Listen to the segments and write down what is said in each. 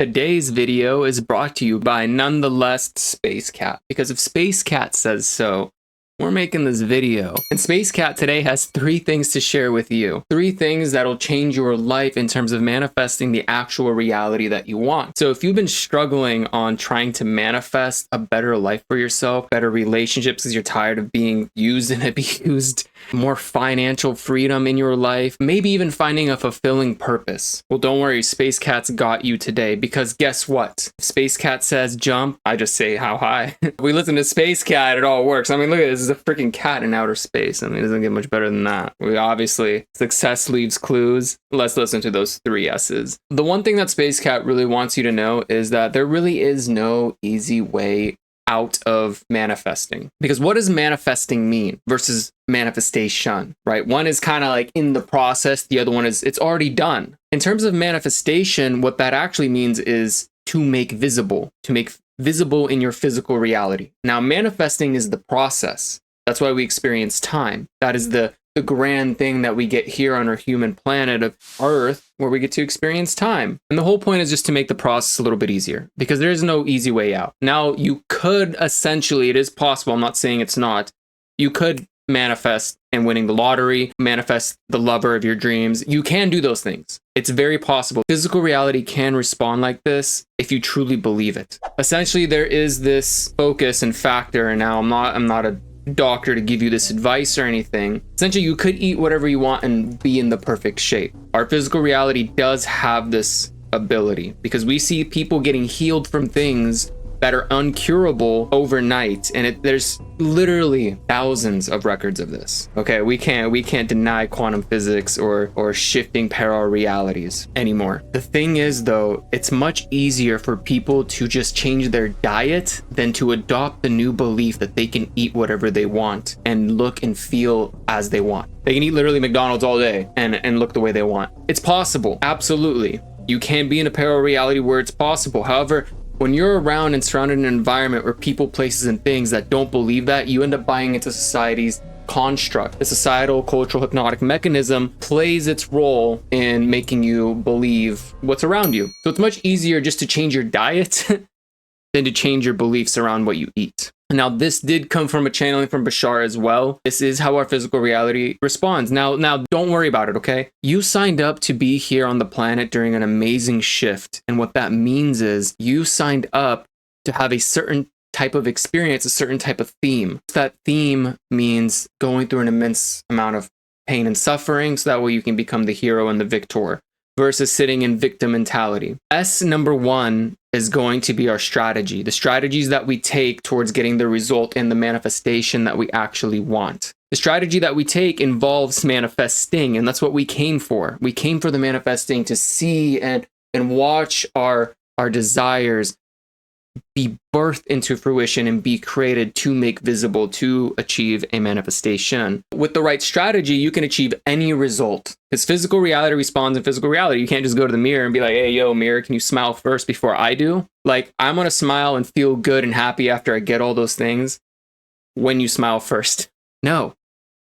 Today's video is brought to you by nonetheless Space Cat, because if Space Cat says so, we're making this video. And Space Cat today has 3 things to share with you. 3 things that'll change your life in terms of manifesting the actual reality that you want. So if you've been struggling on trying to manifest a better life for yourself, better relationships because you're tired of being used and abused, more financial freedom in your life, maybe even finding a fulfilling purpose, well, don't worry, Space Cat's got you today, because guess what? If Space Cat says jump, I just say how high. We listen to Space Cat, it all works. I mean, look at this, is a freaking cat in outer space. I mean, it doesn't get much better than that. We obviously, success leaves clues. Let's listen to those 3 S's. The one thing that Space Cat really wants you to know is that there really is no easy way out of manifesting. Because what does manifesting mean versus manifestation, right? One is kind of like in the process. The other one is it's already done. In terms of manifestation, what that actually means is to make visible in your physical reality. Now, manifesting is the process. That's why we experience time. That is the grand thing that we get here on our human planet of Earth, where we get to experience time. And the whole point is just to make the process a little bit easier, because there is no easy way out. Now, you could essentially, it is possible, I'm not saying it's not, you could manifest and winning the lottery, manifest the lover of your dreams. You can do those things. It's very possible. Physical reality can respond like this if you truly believe it. Essentially, there is this focus and factor, and now I'm not a doctor to give you this advice or anything. Essentially, you could eat whatever you want and be in the perfect shape. Our physical reality does have this ability, because we see people getting healed from things that are uncurable overnight, and there's literally thousands of records of this. Okay, we can't deny quantum physics or shifting parallel realities anymore. The thing is, though, it's much easier for people to just change their diet than to adopt the new belief that they can eat whatever they want and look and feel as they want. They can eat literally McDonald's all day and look the way they want. It's possible, absolutely. You can be in a parallel reality where it's possible. However, when you're around and surrounded in an environment where people, places, and things that don't believe that, you end up buying into society's construct. The societal, cultural, hypnotic mechanism plays its role in making you believe what's around you. So it's much easier just to change your diet than to change your beliefs around what you eat. Now, this did come from a channeling from Bashar as well. This is how our physical reality responds. Now, don't worry about it, okay? You signed up to be here on the planet during an amazing shift. And what that means is you signed up to have a certain type of experience, a certain type of theme. That theme means going through an immense amount of pain and suffering, so that way you can become the hero and the victor, versus sitting in victim mentality. S number 1 is going to be our strategy, the strategies that we take towards getting the result and the manifestation that we actually want. The strategy that we take involves manifesting, and that's what we came for. We came for the manifesting, to see and watch our desires be birthed into fruition and be created to make visible, to achieve a manifestation. With the right strategy, you can achieve any result, because physical reality responds in physical reality. You can't just go to the mirror and be like, hey, yo, mirror, can you smile first before I do? Like, I'm going to smile and feel good and happy after I get all those things when you smile first. No,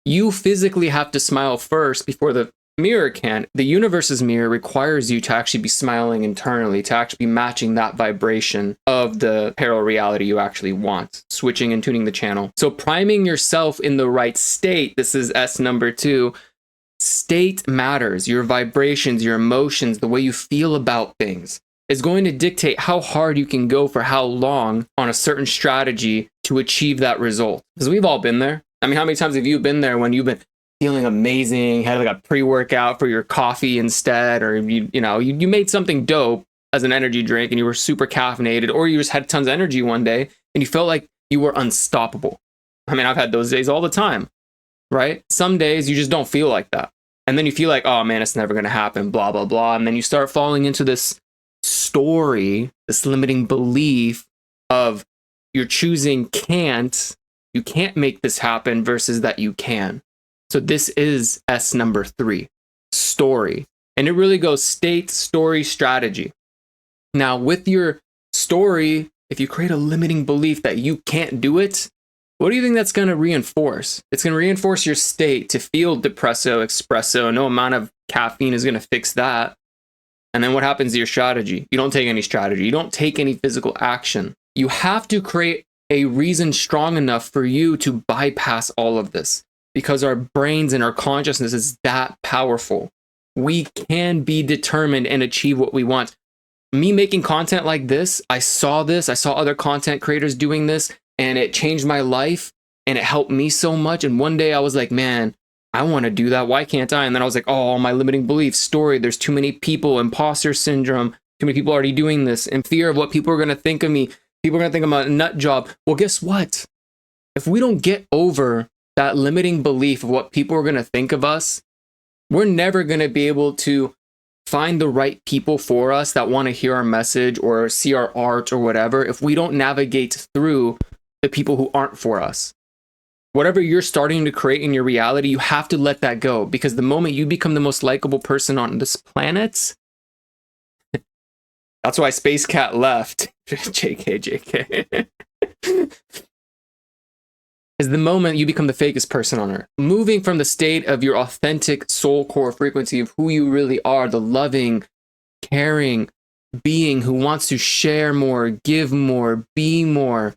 you physically have to smile first before the mirror can. The universe's mirror requires you to actually be smiling internally, to actually be matching that vibration of the parallel reality you actually want, switching and tuning the channel. So priming yourself in the right state, this is S number 2. State matters. Your vibrations, your emotions, the way you feel about things is going to dictate how hard you can go for how long on a certain strategy to achieve that result. Because we've all been there. I mean, how many times have you been there when you've been feeling amazing, had like a pre-workout for your coffee instead, or you made something dope as an energy drink and you were super caffeinated, or you just had tons of energy one day and you felt like you were unstoppable. I mean, I've had those days all the time, right? Some days you just don't feel like that. And then you feel like, oh man, it's never going to happen, blah, blah, blah. And then you start falling into this story, this limiting belief of you're choosing you can't make this happen versus that you can. So this is S number 3, story. And it really goes state, story, strategy. Now, with your story, if you create a limiting belief that you can't do it, what do you think that's going to reinforce? It's going to reinforce your state to feel depresso, espresso. No amount of caffeine is going to fix that. And then what happens to your strategy? You don't take any strategy. You don't take any physical action. You have to create a reason strong enough for you to bypass all of this, because our brains and our consciousness is that powerful. We can be determined and achieve what we want. Me making content like this, I saw other content creators doing this, and it changed my life and it helped me so much. And one day I was like, man, I want to do that. Why can't I? And then I was like, oh, my limiting beliefs story. There's too many people, imposter syndrome, too many people already doing this, and fear of what people are going to think of me. People are going to think I'm a nut job. Well, guess what? If we don't get over that limiting belief of what people are going to think of us, we're never going to be able to find the right people for us that want to hear our message or see our art or whatever if we don't navigate through the people who aren't for us. Whatever you're starting to create in your reality, you have to let that go, because the moment you become the most likable person on this planet, that's why Space Cat left. JK. Is the moment you become the fakest person on earth. Moving from the state of your authentic soul core frequency of who you really are, the loving, caring being who wants to share more, give more, be more,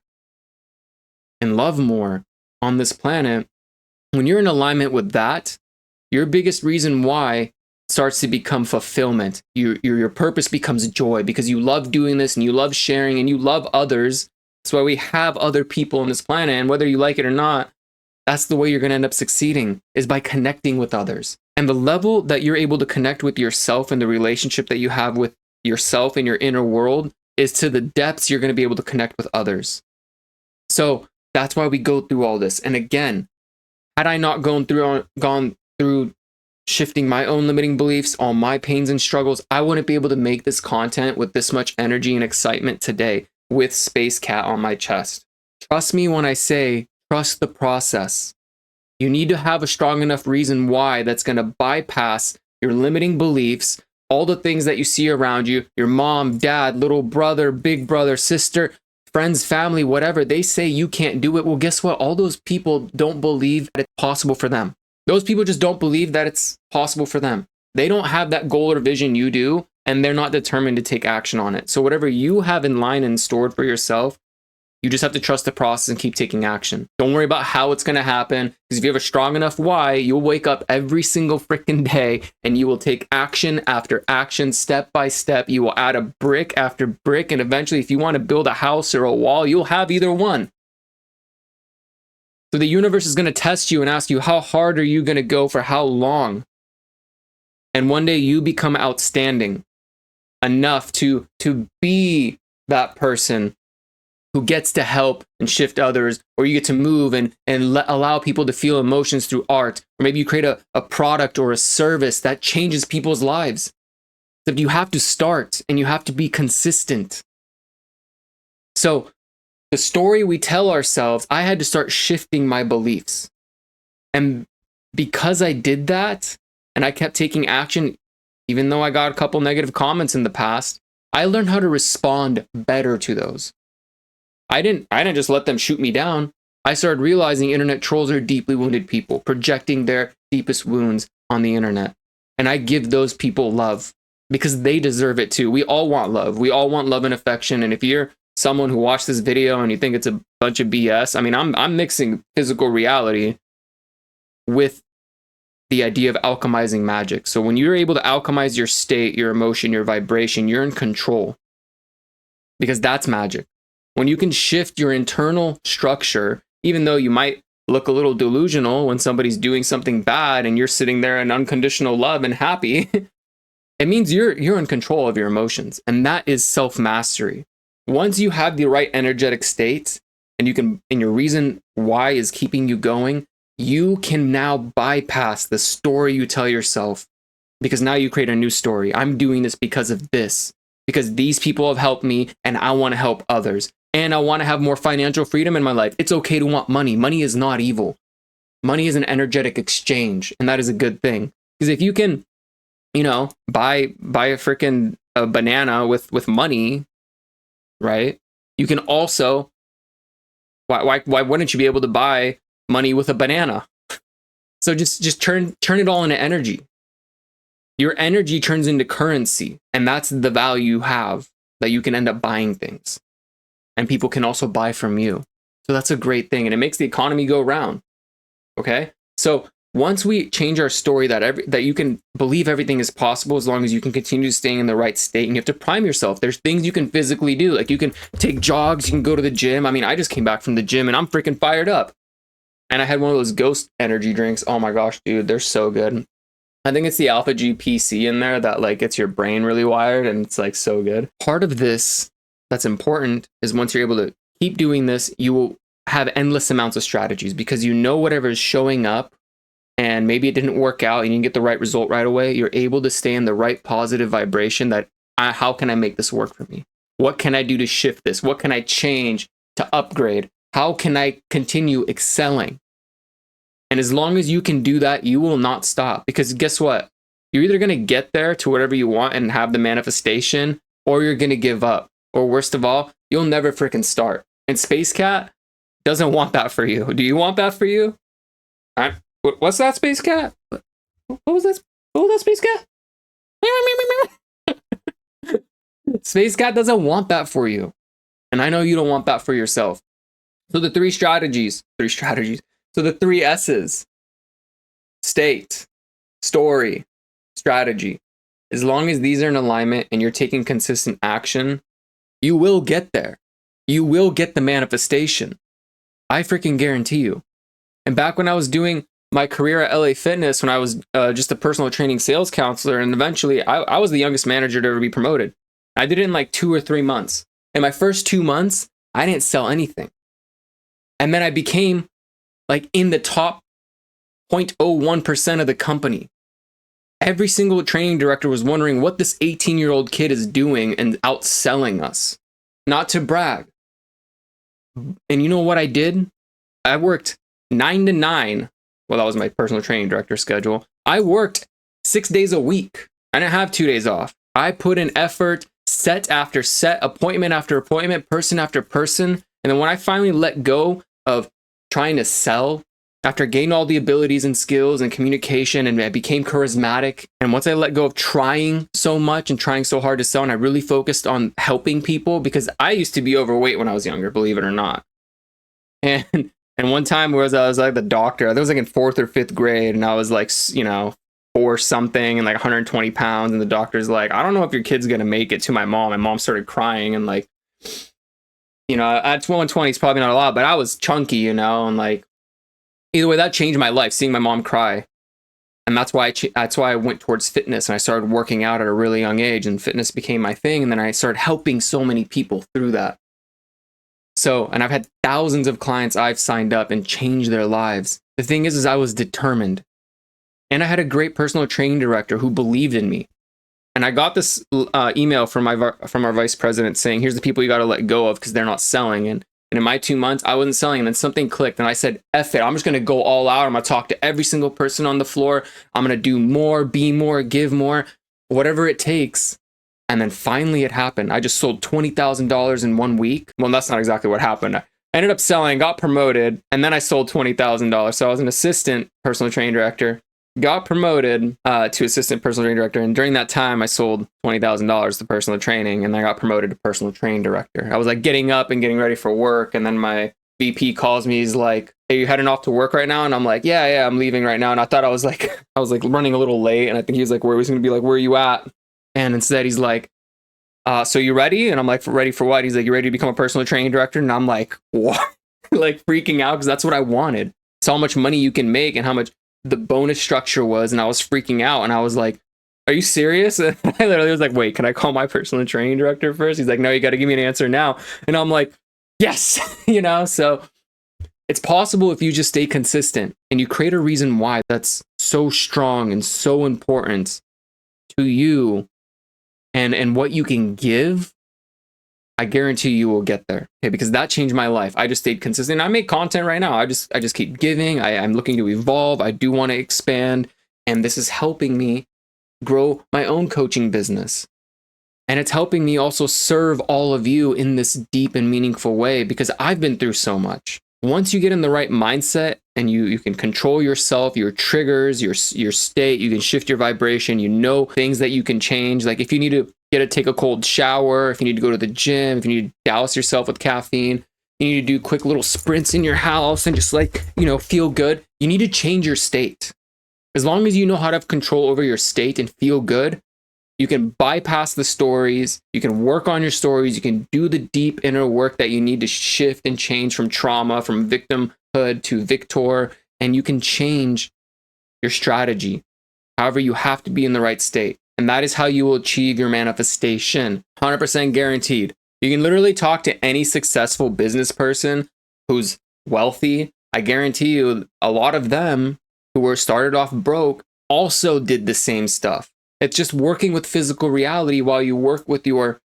and love more on this planet. When you're in alignment with that, your biggest reason why starts to become fulfillment. Your purpose becomes joy, because you love doing this and you love sharing and you love others. That's why we have other people on this planet, and whether you like it or not, that's the way you're going to end up succeeding, is by connecting with others. And the level that you're able to connect with yourself and the relationship that you have with yourself and your inner world is to the depths you're going to be able to connect with others. So that's why we go through all this. And again, had I not gone through shifting my own limiting beliefs, all my pains and struggles, I wouldn't be able to make this content with this much energy and excitement today with Space Cat on my chest. Trust me when I say, trust the process. You need to have a strong enough reason why that's going to bypass your limiting beliefs, all the things that you see around you, your mom, dad, little brother, big brother, sister, friends, family, whatever. They say you can't do it. Well, guess what? All those people don't believe that it's possible for them. Those people just don't believe that it's possible for them. They don't have that goal or vision you do, and they're not determined to take action on it. So whatever you have in line and stored for yourself, you just have to trust the process and keep taking action. Don't worry about how it's going to happen, because if you have a strong enough why, you'll wake up every single freaking day and you will take action after action, step by step. You will add a brick after brick, and eventually if you want to build a house or a wall, you'll have either one. So the universe is going to test you and ask you, how hard are you going to go for how long? And one day you become outstanding enough to be that person who gets to help and shift others, or you get to move and allow people to feel emotions through art, or maybe you create a product or a service that changes people's lives. But you have to start and you have to be consistent. So the story we tell ourselves, I had to start shifting my beliefs. And because I did that and I kept taking action, even though I got a couple negative comments in the past, I learned how to respond better to those. I didn't just let them shoot me down. I started realizing internet trolls are deeply wounded people projecting their deepest wounds on the internet. And I give those people love because they deserve it too. We all want love. We all want love and affection. And if you're someone who watched this video and you think it's a bunch of BS, I mean, I'm mixing physical reality with the idea of alchemizing magic. So when you're able to alchemize your state, your emotion, your vibration, you're in control, because that's magic. When you can shift your internal structure, even though you might look a little delusional when somebody's doing something bad and you're sitting there in unconditional love and happy, it means you're in control of your emotions. And that is self-mastery. Once you have the right energetic state and your reason why is keeping you going, you can now bypass the story you tell yourself, because now you create a new story. I'm doing this because of this, because these people have helped me and I want to help others. And I want to have more financial freedom in my life. It's okay to want money. Money is not evil. Money is an energetic exchange, and that is a good thing. Because if you can, buy a freaking banana with money, right? You can also, why wouldn't you be able to buy money with a banana? So just turn it all into energy. Your energy turns into currency, and that's the value you have, that you can end up buying things. And people can also buy from you. So that's a great thing, and it makes the economy go round. Okay? So once we change our story that you can believe everything is possible as long as you can continue staying in the right state, and you have to prime yourself. There's things you can physically do. Like you can take jogs, you can go to the gym. I mean, I just came back from the gym and I'm freaking fired up. And I had one of those Ghost energy drinks. Oh my gosh, dude, they're so good. I think it's the alpha GPC in there that like gets your brain really wired, and it's like so good. Part of this that's important is once you're able to keep doing this, you will have endless amounts of strategies because you know whatever is showing up, and maybe it didn't work out and you didn't get the right result right away. You're able to stay in the right positive vibration that how can I make this work for me? What can I do to shift this? What can I change to upgrade? How can I continue excelling? And as long as you can do that, you will not stop, because guess what? You're either going to get there to whatever you want and have the manifestation, or you're going to give up. Or worst of all, you'll never freaking start. And Space Cat doesn't want that for you. Do you want that for you? What's that, Space Cat? What was this? What was that, Space Cat? Space Cat doesn't want that for you. And I know you don't want that for yourself. So the three strategies. So the three S's: state, story, strategy. As long as these are in alignment and you're taking consistent action, you will get there. You will get the manifestation. I freaking guarantee you. And back when I was doing my career at LA Fitness, when I was just a personal training sales counselor, and eventually I was the youngest manager to ever be promoted. I did it in like 2 or 3 months. In my first 2 months, I didn't sell anything. And then I became like in the top 0.01% of the company. Every single training director was wondering what this 18-year-old kid is doing and outselling us. Not to brag. And you know what I did? I worked 9 to 9. Well, that was my personal training director schedule. I worked 6 days a week. I didn't have 2 days off. I put in effort, set after set, appointment after appointment, person after person. And then when I finally let go of trying to sell, after gaining all the abilities and skills and communication, and I became charismatic, and once I let go of trying so much and trying so hard to sell, and I really focused on helping people, because I used to be overweight when I was younger, believe it or not. And one time I was like the doctor, I was like in 4th or 5th grade, and I was like, 4 something and like 120 pounds, and the doctor's like, I don't know if your kid's gonna make it, to my mom. My mom started crying, and like, at 120 is probably not a lot, but I was chunky, and like, either way, that changed my life, seeing my mom cry. And that's why I went towards fitness, and I started working out at a really young age, and fitness became my thing. And then I started helping so many people through that. So, and I've had thousands of clients I've signed up and changed their lives. The thing is I was determined. And I had a great personal training director who believed in me. And I got this email from our vice president saying, here's the people you got to let go of because they're not selling. And in my 2 months, I wasn't selling. And then something clicked. And I said, F it. I'm just going to go all out. I'm going to talk to every single person on the floor. I'm going to do more, be more, give more, whatever it takes. And then finally it happened. I just sold $20,000 in 1 week. Well, that's not exactly what happened. I ended up selling, got promoted, and then I sold $20,000. So I was an assistant personal training director, got promoted to assistant personal training director. And during that time, I sold $20,000 to personal training, and then I got promoted to personal training director. I was like getting up and getting ready for work. And then my VP calls me. He's like, hey, you heading off to work right now? And I'm like, yeah, I'm leaving right now. And I thought I was like running a little late. And I think he was like, where was going to be like, where are you at? And instead he's like, so you ready? And I'm like, ready for what? He's like, you ready to become a personal training director? And I'm like, what? Like freaking out, because that's what I wanted. It's how much money you can make and how much the bonus structure was. And I was freaking out. And I was like, are you serious? And I literally was like, wait, can I call my personal training director first? He's like, no, you got to give me an answer now. And I'm like, yes, so it's possible if you just stay consistent and you create a reason why that's so strong and so important to you. And what you can give, I guarantee you will get there. Okay, because that changed my life. I just stayed consistent. I make content right now. I just keep giving. I'm looking to evolve. I do want to expand. And this is helping me grow my own coaching business. And it's helping me also serve all of you in this deep and meaningful way, because I've been through so much. Once you get in the right mindset and you can control yourself, your triggers, your state. You can shift your vibration. You know things that you can change. Like if you need to take a cold shower, if you need to go to the gym, if you need to douse yourself with caffeine, you need to do quick little sprints in your house and just like, you know, feel good. You need to change your state. As long as you know how to have control over your state and feel good, you can bypass the stories. You can work on your stories. You can do the deep inner work that you need to shift and change from trauma, from victimhood to victor. And you can change your strategy. However, you have to be in the right state. And that is how you will achieve your manifestation. 100% guaranteed. You can literally talk to any successful business person who's wealthy. I guarantee you, a lot of them who were started off broke also did the same stuff. It's just working with physical reality while you work with your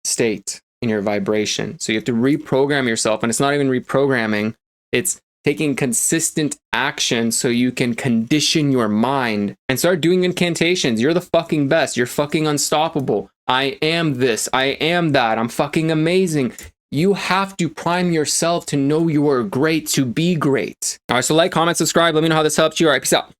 state and your vibration. So you have to reprogram yourself. And it's not even reprogramming. It's taking consistent action so you can condition your mind and start doing incantations. You're the fucking best. You're fucking unstoppable. I am this. I am that. I'm fucking amazing. You have to prime yourself to know you are great, to be great. All right, so like, comment, subscribe. Let me know how this helped you. All right, peace out.